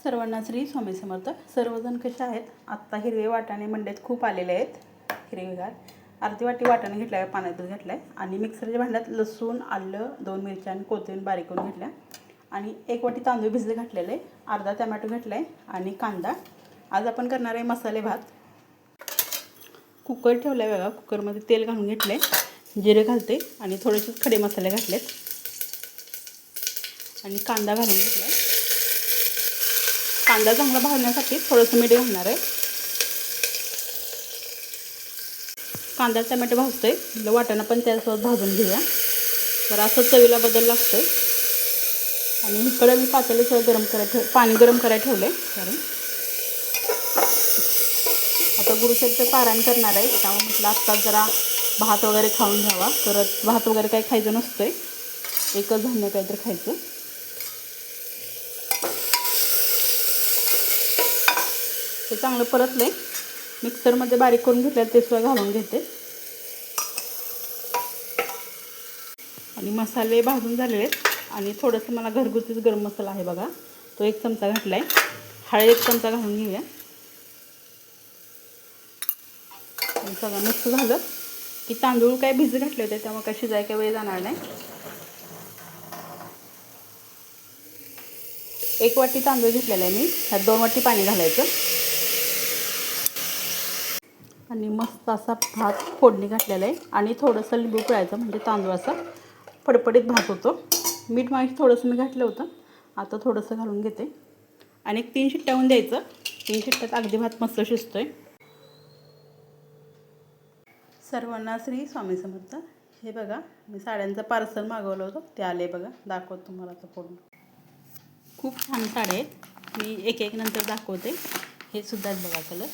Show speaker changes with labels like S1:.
S1: सर्वांना श्री स्वामी समर्थ. सर्वजण कसे आहेत? आत्ता हिरवे वाटाणे मंडईत खूप आलेले आहेत. हिरवेगार अर्धी वाटी वाटाणे घेतला आहे, पाण्यात घेतला आहे आणि मिक्सरच्या भांड्यात लसूण, आलं, 2 मिरच्या आणि कोथिंबीर बारीक करून घेतल्या आणि 1 वाटी तांदूळ भिजले घातलेले, अर्धा टोमॅटो घेतला आहे आणि कांदा. आज आपण करणार आहे मसाले भात. कुकर ठेवला आहे बघा. कुकरमध्ये तेल घालून घेतले, जिरे घालते आणि थोडेसे खडे मसाले घातलेत आणि कांदा घालून घेतला. कांदा चांगला भाजण्यासाठी थोडंसं मीठ घालणार आहे. कांदा टोमॅटो भाजतोय, वाटाणा पण त्यासोबत भाजून घेऊया. तर असं चवीला बदल लागतोय. आणि इकडे मी पातेलं गरम करायला पाणी गरम करायला ठेवले. आता गुरुचरित्र पारायण करणार आहे, त्यामुळे म्हटलं आत्ताच जरा भात वगैरे खाऊन घ्यावा. परत भात वगैरे काही खायचं नसतंय, एकच धान्य काहीतरी खायचं. ते चांगलं परतले, मिक्सरमध्ये बारीक करून घेतलं ते सुद्धा घालून घेते. आणि मसाले भाजून झालेले आहेत आणि थोडंसं मला घरगुतीच गरम मसाला आहे बघा, तो 1 चमचा घातला आहे. हळद 1 चमचा घालून घेऊया. आणि सगळं मिक्स झालं की तांदूळ काय भिजत घातले होते, त्यामुळे काय शिजायला काही वेळ जाणार नाही. 1 वाटी तांदूळ घेतलेला आहे मी, ह्यात 2 वाटी पाणी घालायचं आणि मस्त असा भात फोडणी घातलेला आहे. आणि थोडंसं लिंबू पिळायचं, म्हणजे तांदूळ असा फडफडीत भात होतो. मीठ माहीत थोडंसं मी घातलं होतं, आता थोडंसं घालून घेते आणि 3 शिट्ट्या होऊन द्यायचं. 3 शिट्ट्यात अगदी भात मस्त शिजतोय. सर्वांना श्री स्वामी समर्थ. हे बघा, मी साड्यांचं पार्सल मागवलं होतं, ते आले बघा. दाखवतो तुम्हाला आता फोडून. खूप छान साड्या आहेत, मी एक नंतर दाखवते. हे सुद्धा बघा कलर.